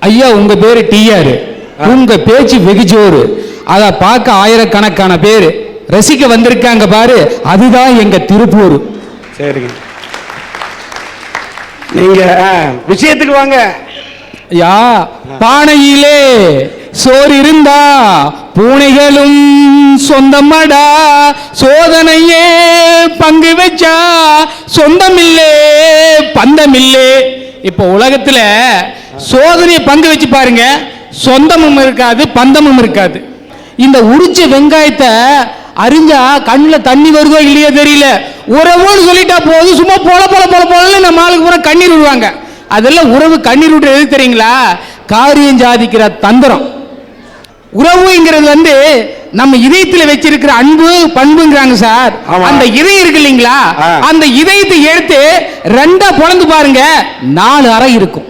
ஐயா உங்க பேரு டிஆர், உங்க பேச்சு வெகுஜோரு, அத பார்க்க ஆயிரக்கணக்கான பேர் ரசிக்க வந்திருக்காங்க பாரு, அதுதான் எங்க திருப்பூர். சரிங்க, நீங்க விஷயத்துக்கு வாங்க. யா பானையிலே சோறு இருந்தா பூனைகளும் சொந்தமாடா, சோதனையே பங்கு வச்சா சொந்தமில்லே பந்தமில்லே. இப்ப உலகத்துல சோதனையை பங்கு வச்சு பாருங்க, சொந்தமும் இருக்காது பந்தமும் இருக்காது. இந்த உரிச்ச வெங்காயத்தை அறிஞ்சா கண்ணுல தண்ணி வருதோ இல்லையோ தெரியல, உறவுன்னு சொல்லிட்டா போது சும்மா போல போல போல போல நம்ம ஆளுக்கு பூரா கண்ணீர் விடுவாங்க. அதெல்லாம் உறவு கண்ணீர் விட்டு எது தெரியுங்களா? காரியம் சாதிக்கிற தந்திரம். உறவுங்கிறது நம்ம இதயத்துல வச்சிருக்கிற அன்பு பண்புங்கிறாங்க சார். அந்த இதயம் இருக்கு இல்லைங்களா, அந்த இதயத்தை எடுத்து ரெண்டா பொளந்து பாருங்க, 4 அறை இருக்கும்.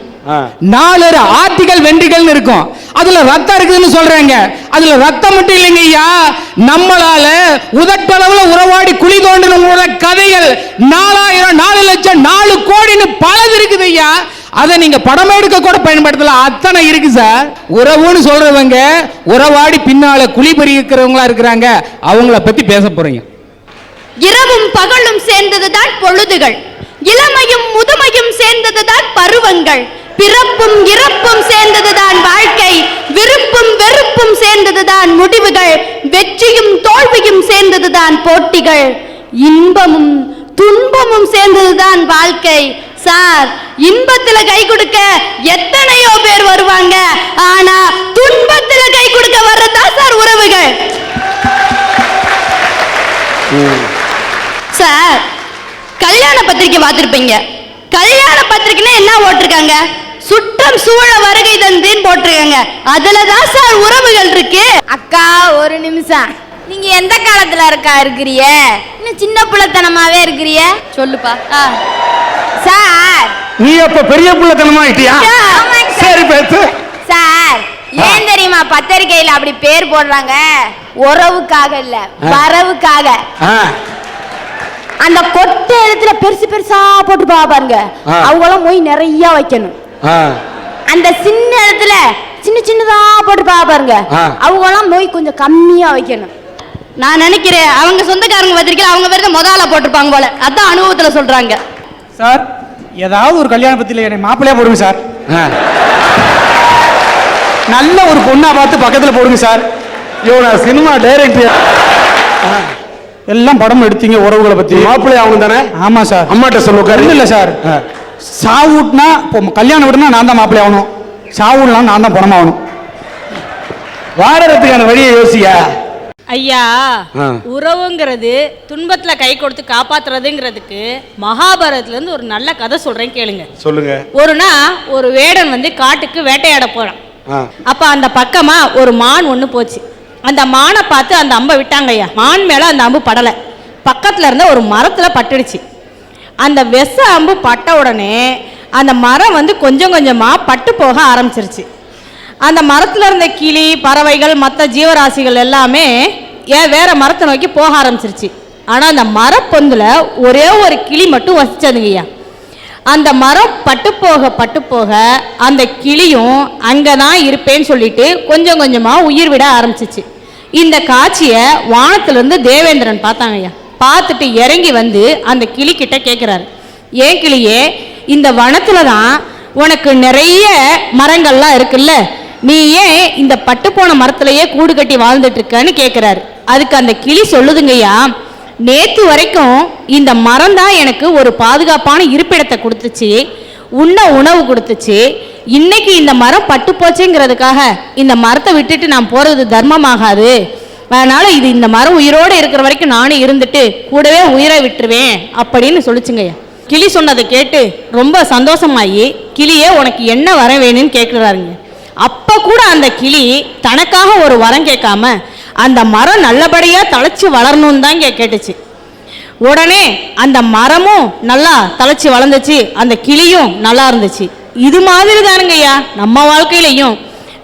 4 ஆர்டிகல் வென்ட்ரிகல் இருக்கும். அதுல ரத்தம் இருக்குதுன்னு சொல்றாங்க. அதுல ரத்தம் மட்டும் இல்லைங்க ஐயா, நம்மளால உதட்டளவுல உறவாடி குழி தோண்டின கதைகள் 4000 4 லட்சம் 4 கோடின்னு பலது இருக்குது ஐயா. அதை நீங்க படம் எடுக்க கூட பயன்படுத்தலாம், அத்தனை இருக்கு சார். உறவுன்னு சொல்றவங்க உறவாடி பின்னால குழி பறிக்கிறவங்களா இருக்கிறாங்க, அவங்கள பத்தி பேச போறீங்க. இரவும் பகலும் சேர்ந்ததுதான் பொழுதுகள், இளமையும் முதுமையும் சேர்ந்ததுதான் பருவங்கள், பிறப்பும் இறப்பும் சேர்ந்ததுதான் வாழ்க்கை, விருப்பும் வெறுப்பும் சேர்ந்ததுதான் முடிவுகள், வெற்றியும் தோல்வியும் சேர்ந்ததுதான் போட்டிகள், இன்பமும் துன்பமும் சேர்ந்ததுதான் வாழ்க்கை. சார், இன்பத்துல கை கொடுக்க எத்தனையோ பேர் வருவாங்க, ஆனா துன்பத்துல கை கொடுக்க வர்றதா சார் உறவுகள். சார், கல்யாண பத்திரிக்கை பார்த்திருப்பீங்க. கல்யாண பத்திரிக்கைன்னா என்ன போட்டிருக்காங்க? சுற்றம் சூழ வருகை தந்தேன்னு போட்டிருக்காங்க. அதுலதான் சார் உறவுகள் இருக்கு. அக்கா ஒரு நிமிஷம், நீங்க எந்த காலத்துல இருக்கிறிய? இன்னும் சின்ன பிள்ளைத்தனமாவே இருக்கிறிய? சொல்லுப்பா. சார், நீ அப்ப பெரிய பிள்ளைத்தனமா ஆயிட்டியா? சரி பேசு சார். ஏன் தெரியுமா பத்திரிகையில அப்படி பேர் போடுறாங்க? உறவுக்காக இல்ல, வரவுக்காக. அந்த கொட்டை எழுத்துல பெருசு பெருசா போட்டு பாருங்க, அவங்களும் போய் நிறைய வைக்கணும். அந்த சின்ன இடத்துல சின்ன சின்னதா போட்டு பாருங்க, அவங்களாம் போய் கொஞ்சம் கம்மியா வைக்கணும். நான் நினைக்கிறேன் அவங்க சொந்தக்காரங்க பத்திரிக்கை அவங்க பேர் முதல்ல போட்டிருப்பாங்க போல, அதான் அனுபவத்துல சொல்றாங்க. சார், ஏதாவது ஒரு கல்யாண பத்திரிக்கை என்னை மாப்பிள்ளையா போடுங்க சார். நல்ல ஒரு பொண்ணா பார்த்து பக்கத்துல போடுங்க சார். சினிமா டைரக்டர் எல்லாம் படம் எடுத்தீங்க உறவுகளை பத்தி. மாப்பிள்ளை அவங்க தானே? ஆமா சார். அம்மாட்ட சொல்லுவாரு. இல்ல சார், சாவுட்னா இப்போ கல்யாணம் விடுனா நான் தான் மாப்பிள்ளை ஆகணும், சாவுட்னா நான் தான் பணம் ஆகணும். வாடகத்துக்கான வழியை யோசியா ஐயா. உறவுங்கிறது துன்பத்துல கை கொடுத்து காப்பாத்துறதுங்கிறதுக்கு மகாபாரதத்துல இருந்து ஒரு நல்ல கதை சொல்றேன், கேளுங்க. சொல்லுங்க. ஒரு வேடன் காட்டுக்கு வேட்டையாட போறான். அப்ப அந்த பக்கமா ஒரு மான் ஒண்ணு போச்சு. அந்த மானை பார்த்து அந்த அம்பை விட்டாங்க ஐயா. மான் மேல அந்த அம்பு படலை, பக்கத்துல இருந்த ஒரு மரத்துல பட்டுடுச்சு. அந்த விஷ அம்பு பட்ட உடனே அந்த மரம் கொஞ்சம் கொஞ்சமா பட்டு போக ஆரம்பிச்சிருச்சு. அந்த மரத்துல இருந்த கிளி பறவைகள் மற்ற ஜீவராசிகள் எல்லாமே வேற மரத்தை நோக்கி போக ஆரம்பிச்சிருச்சு. ஆனா அந்த மரப்பொந்துல ஒரே ஒரு கிளி மட்டும் வசிச்சதுங்கய்யா. அந்த மரம் பட்டு போக அந்த கிளியும் அங்கதான் இருப்பேன்னு சொல்லிட்டு கொஞ்சம் கொஞ்சமா உயிர் விட ஆரம்பிச்சிச்சு. இந்த காட்சியை வானத்திலிருந்து தேவேந்திரன் பார்த்தாங்கய்யா. பார்த்துட்டு இறங்கி அந்த கிளி கிட்ட கேட்கிறாரு, ஏன் கிளியே, இந்த வனத்துல தான் உனக்கு நிறைய மரங்கள்லாம் இருக்குல்ல, நீ ஏன் இந்த பட்டு போன மரத்திலேயே கூடு கட்டி வாழ்ந்துட்டு இருக்கன்னு கேட்கிறாரு. அதுக்கு அந்த கிளி சொல்லுதுங்கய்யா, நேற்று வரைக்கும் இந்த மரம் தான் எனக்கு ஒரு பாதுகாப்பான இருப்பிடத்தை கொடுத்துச்சு, உண்ண உணவு கொடுத்துச்சு. இன்னைக்கு இந்த மரம் பட்டு போச்சுங்கிறதுக்காக இந்த மரத்தை விட்டுட்டு நான் போறது தர்மமாகாது. அதனால இந்த மரம் உயிரோடு இருக்கிற வரைக்கும் நானும் இருந்துட்டு கூடவே உயிரை விட்டுருவேன் அப்படின்னு சொல்லிச்சுங்கய்யா. கிளி சொன்னதை கேட்டு ரொம்ப சந்தோஷமாயி, கிளியே உனக்கு என்ன வர வேணும்னு கேட்குறாருங்க. அப்ப கூட அந்த கிளி தனக்காக ஒரு வரம் கேட்காம அந்த மரம் நல்லபடியா தழைச்சு வளரணும்னு தான் கேட்டுச்சு. உடனே அந்த மரமும் நல்லா தழைச்சு வளர்ந்துச்சு, அந்த கிளியும் நல்லா இருந்துச்சு. இது மாதிரி தானுங்கய்யா நம்ம வாழ்க்கையிலையும்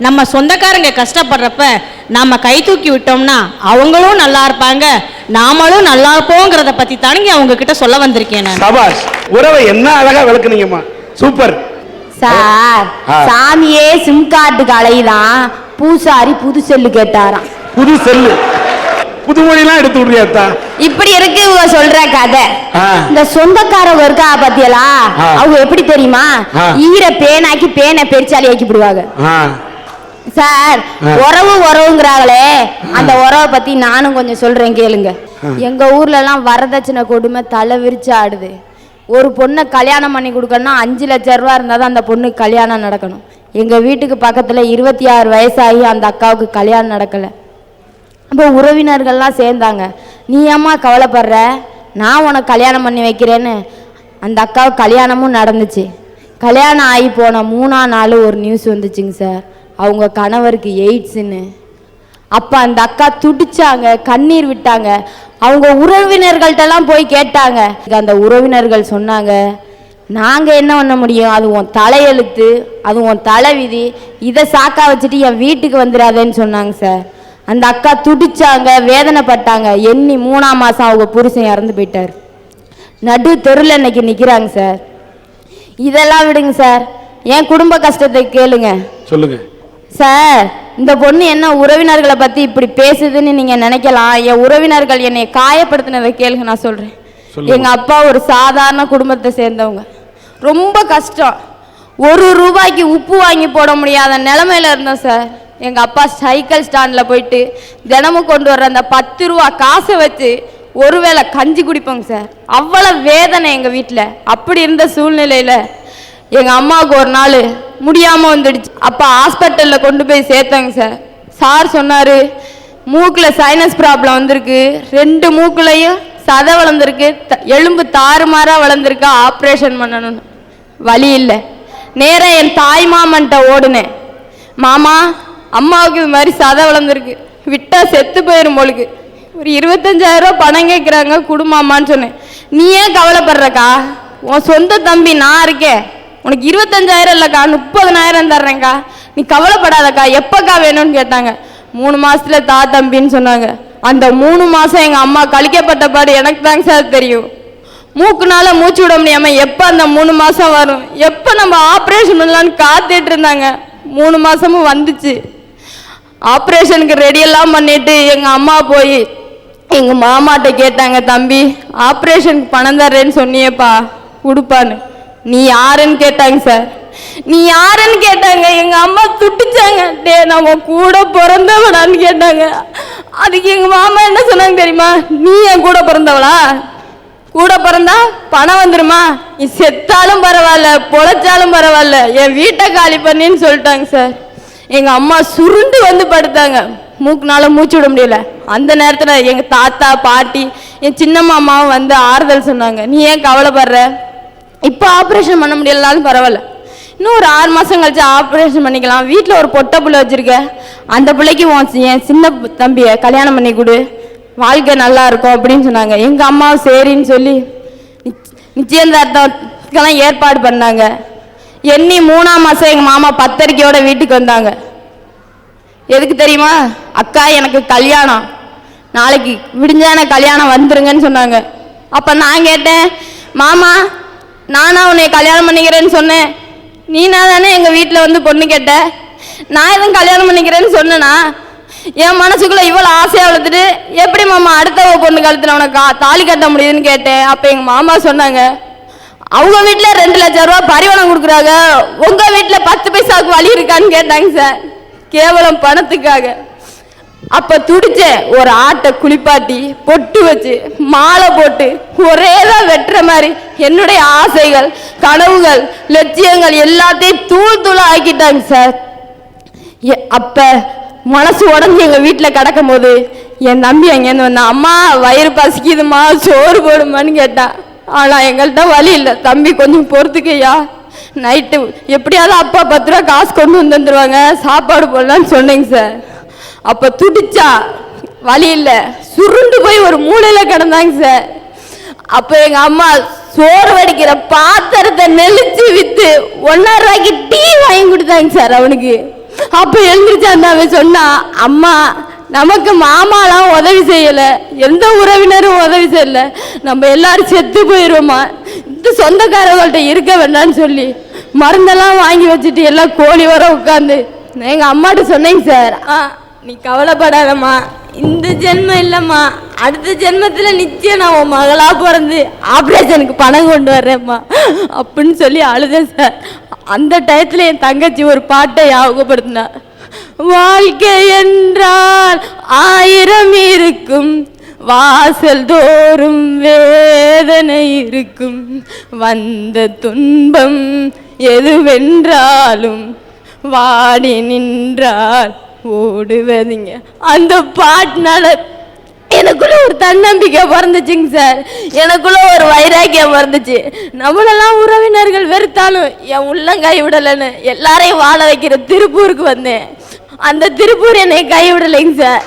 நம்ம சொந்தக்காரங்க கஷ்டப்படுறப்ப நாம கை தூக்கி விட்டோம்னா அவங்களும் நல்லா இருப்பாங்க, நாமளும் நல்லா இருப்போங்கிறத பத்தி தானுங்க அவங்க கிட்ட சொல்ல வந்திருக்கேன். சபாஷ், உறவை என்ன அழகா விளக்குனீங்கம்மா, சூப்பர். சார் சாமியே சிம் கார்டுக்கு அலையுதான், பூசாரி புது செல்லு கேட்டாராம். புது செல்லு புது மொழியெல்லாம் எடுத்து விடுறியாத்தா? இப்படி இருக்கு இவங்க சொல்ற கதை. இந்த சொந்தக்காரங்க இருக்கா பாத்தியலா, அவங்க எப்படி தெரியுமா, ஈர பேனாக்கி பேனை பெருச்சாலி ஆக்கி விடுவாங்க. சார் உறவுங்கிறாங்களே, அந்த உறவை பத்தி நானும் கொஞ்சம் சொல்றேன் கேளுங்க. எங்க ஊர்ல எல்லாம் வரதட்சணை கொடுமை தலை விரிச்சு ஆடுது. ஒரு பொண்ணை கல்யாணம் பண்ணி கொடுக்கணும்னா 5 லட்சம் ரூபா இருந்தாதான் அந்த பொண்ணுக்கு கல்யாணம் நடக்கணும். எங்க வீட்டுக்கு பக்கத்துல 26 வயசாகி அந்த அக்காவுக்கு கல்யாணம் நடக்கல. அப்போ உறவினர்கள்லாம் சேர்ந்தாங்க, நீ அம்மா கவலைப்படுற, நான் உனக்கு கல்யாணம் பண்ணி வைக்கிறேன்னு. அந்த அக்காவுக்கு கல்யாணமும் நடந்துச்சு. கல்யாணம் ஆகி போன 3ஆம் நாள் ஒரு நியூஸ் வந்துச்சுங்க சார், அவங்க கணவருக்கு எய்ட்ஸ்ன்னு. அப்போ அந்த அக்கா துடிச்சாங்க, கண்ணீர் விட்டாங்க. அவங்க உறவினர்கள்ட்டெல்லாம் போய் கேட்டாங்க. அந்த உறவினர்கள் சொன்னாங்க, நாங்கள் என்ன பண்ண முடியும், அது உன் தலையெழுத்து, அது உன் தலைவிதி, இதை சாக்கா வச்சுட்டு என் வீட்டுக்கு வந்துடாதேன்னு சொன்னாங்க சார். அந்த அக்கா துடிச்சாங்க, வேதனைப்பட்டாங்க. எண்ணி 3ஆம் மாதம் அவங்க புருஷன் இறந்து போயிட்டார். நடு தெருவில் இன்னைக்கு நிற்கிறாங்க சார். இதெல்லாம் விடுங்க சார், என் குடும்ப கஷ்டத்தை கேளுங்க. சொல்லுங்க சார். இந்த பொண்ணு என்ன உறவினர்களை பற்றி இப்படி பேசுதுன்னு நீங்கள் நினைக்கலாம். என் உறவினர்கள் என்னை காயப்படுத்தினதை கேளுங்க, நான் சொல்கிறேன். எங்கள் அப்பா ஒரு சாதாரண குடும்பத்தை சேர்ந்தவங்க, ரொம்ப கஷ்டம். 1 ரூபாய்க்கு உப்பு வாங்கி போட முடியாத நிலமையில இருந்தோம் சார். எங்கள் அப்பா சைக்கிள் ஸ்டாண்டில் போயிட்டு தினமும் கொண்டு வர்ற அந்த 10 ரூபா காசை வச்சு ஒருவேளை கஞ்சி குடிப்போங்க சார். அவ்வளோ வேதனை எங்கள் வீட்டில். அப்படி இருந்த சூழ்நிலையில் எங்கள் அம்மாவுக்கு ஒரு நாள் முடியாமல் வந்துடுச்சு. அப்போ ஹாஸ்பிட்டலில் கொண்டு போய் சேர்த்தாங்க சார். சார் சொன்னார், மூக்கில் சைனஸ் ப்ராப்ளம் வந்திருக்கு, 2 மூக்குலையும் சதை வளர்ந்துருக்கு, எலும்பு தாறுமாறாக வளர்ந்துருக்கு, ஆப்ரேஷன் பண்ணணும்னு. வழி இல்லை. நேராக என் தாய் மாமன்ட்ட ஓடுனேன். மாமா, அம்மாவுக்கு இது மாதிரி சதை வளர்ந்துருக்கு, விட்டா செத்து போயிடும் போலுக்கு, ஒரு 25,000 ரூபா பணம் கேட்குறாங்க, குடும்பமான்னு சொன்னேன். நீ ஏன் கவலைப்படுறக்கா, உன் சொந்த தம்பி நான் இருக்கேன், உனக்கு 25,000 இல்லைக்கா 30,000 தர்றேங்க்கா, நீ கவலைப்படாதக்கா, எப்போக்கா வேணும்னு கேட்டாங்க. 3 மாசத்துல தா தம்பின்னு சொன்னாங்க. அந்த 3 மாசம் எங்கள் அம்மா கழிக்கப்பட்ட பாடு எனக்கு தாங்க சார் தெரியும். மூக்குனால மூச்சு விட முடியாமல் எப்போ அந்த 3 மாதம் வரும், எப்போ நம்ம ஆப்ரேஷன் பண்ணலான்னு காத்துட்டு இருந்தாங்க. 3 மாதமும் வந்துச்சு. ஆப்ரேஷனுக்கு ரெடியெல்லாம் பண்ணிட்டு எங்கள் அம்மா போய் எங்கள் மாமாட்ட கேட்டாங்க, தம்பி ஆப்ரேஷனுக்கு பணம் தர்றேன்னு சொன்னியேப்பா, கொடுப்பான்னு. நீ யாருன்னு கேட்டாங்க சார். நீ யாருன்னு கேட்டாங்க. எங்கள் அம்மா துட்டிச்சாங்க. டே நம்ம கூட பிறந்தவளான்னு கேட்டாங்க. அதுக்கு எங்கள் மாமா என்ன சொன்னாங்க தெரியுமா, நீ என் கூட பிறந்தவளா, கூட பிறந்தா பணம் வந்துருமா, நீ செத்தாலும் பரவாயில்ல பொழைச்சாலும் பரவாயில்ல, என் வீட்டை காலி பண்ணின்னு சொல்லிட்டாங்க சார். எங்கள் அம்மா சுருண்டு வந்து படுத்தாங்க, மூக்குனால மூச்சு விட முடியல. அந்த நேரத்தில் எங்கள் தாத்தா பாட்டி என் சின்ன மாமாவும் வந்து ஆறுதல் சொன்னாங்க. நீ ஏன் கவலைப்படுற, இப்போ ஆப்ரேஷன் பண்ண முடியலனாலும் பரவாயில்ல, இன்னும் ஒரு 6 மாதம் கழிச்சு ஆப்ரேஷன் பண்ணிக்கலாம், வீட்டில் ஒரு பொட்டை பிள்ளை வச்சுருக்க, அந்த பிள்ளைக்கு என் சின்ன தம்பியை கல்யாணம் பண்ணி கொடு, வாழ்க்கை நல்லா இருக்கும் அப்படின்னு சொன்னாங்க. எங்கள் அம்மாவும் சரின்னு சொல்லி நிச்சயதார்த்தத்துக்கெல்லாம் ஏற்பாடு பண்ணாங்க. எண்ணி 3ஆம் மாதம் எங்கள் மாமா பத்திரிக்கையோட வீட்டுக்கு வந்தாங்க. எதுக்கு தெரியுமா, அக்கா எனக்கு கல்யாணம், நாளைக்கு விடிஞ்சான கல்யாணம் வந்துருங்கன்னு சொன்னாங்க. அப்போ நான் கேட்டேன், மாமா நானா உன்னை கல்யாணம் பண்ணிக்கிறேன்னு சொன்னேன், நீனா தானே எங்கள் வீட்டில் வந்து பொண்ணு கேட்ட, நான் எதுவும் கல்யாணம் பண்ணிக்கிறேன்னு சொன்னேன்னா, என் மனசுக்குள்ளே இவ்வளோ ஆசையாக வளர்த்துட்டு எப்படி மாமா அடுத்த பொண்ணு கழுத்துல உனக்கு தாலி கட்ட முடியுதுன்னு கேட்டேன். அப்போ எங்கள் மாமா சொன்னாங்க, அவங்க வீட்டில் 2 லட்சம் ரூபா பரிவனம் கொடுக்குறாங்க, உங்கள் வீட்டில் 10 பைசாவுக்கு வழி இருக்கான்னு கேட்டாங்க சார், கேவலம் பணத்துக்காக. அப்போ துடிச்சேன். ஒரு ஆட்டை குளிப்பாட்டி பொட்டு வச்சு மாலை போட்டு ஒரே தான் வெட்டுற மாதிரி என்னுடைய ஆசைகள் கனவுகள் லட்சியங்கள் எல்லாத்தையும் தூள் தூளாக ஆக்கிட்டாங்க சார். அப்போ மனசு உடஞ்சி எங்கள் வீட்டில் கிடக்கும் போது என் தம்பி அங்கேருந்து வந்தான். அம்மா வயிறு பசிக்குதுமா சோறு போடுமான்னு கேட்டா. ஆனால் எங்கள்கிட்ட வழி இல்லை, தம்பி கொஞ்சம் பொறுத்துக்கையா, நைட்டு எப்படியாவது அப்பா 10 ரூபா காசு கொண்டு வந்துருவாங்க, சாப்பாடு போடலான்னு சொன்னேங்க சார். அப்போ துடிச்சா, வழி இல்லை, சுருண்டு போய் ஒரு மூலையில் கிடந்தாங்க சார். அப்போ எங்கள் அம்மா சோறு வடிக்கிற பாத்திரத்தை நெளிச்சு விற்று 1.5 ரூபாய்க்கு டீ வாங்கி கொடுத்தாங்க சார் அவனுக்கு. அப்போ எழுந்திரிச்சு அந்த அவன் சொன்னா, அம்மா நமக்கு மாமாலாம் உதவி செய்யலை, எந்த உறவினரும் உதவி செய்யலை, நம்ம எல்லாரும் செத்து போயிடுவோமா, இந்த சொந்தக்காரங்கள்ட்ட இருக்க வேண்டாம்னு சொல்லி மருந்தெல்லாம் வாங்கி வச்சுட்டு எல்லாம் கோழி வர உட்காந்து எங்க அம்மாட்ட சொன்னேங்க சார். நீ கவலைப்படாதம்மா, இந்த ஜென்மம் இல்லம்மா, அடுத்த ஜென்மத்துல நிச்சயம் நான் உன் மகளா பிறந்து ஆப்ரேஷனுக்கு பணம் கொண்டு வர்றேம்மா அப்படின்னு சொல்லி அழுதேன் சார். அந்த டயத்துல என் தங்கச்சி ஒரு பாட்டை ஞாபகப்படுத்தினா, வாழ்க்கை என்றால் 1000 இருக்கும், வாசல் தோறும் வேதனை இருக்கும், வந்த துன்பம் எதுவென்றாலும் வாடி நின்றால் ஓடுவதுங்க. அந்த பாட்டுனால எனக்குள்ள ஒரு தன்னம்பிக்கை பிறந்துச்சுங்க சார். எனக்குள்ள ஒரு வைராக்கியம் பிறந்துச்சு. நம்மளெல்லாம் உறவினர்கள் வெறுத்தாலும் என் உள்ளங்கை விடலைன்னு எல்லாரையும் வாழ வைக்கிற திருப்பூருக்கு வந்தேன். அந்த திருப்பூர் என்னை கைவிடலைங்க சார்.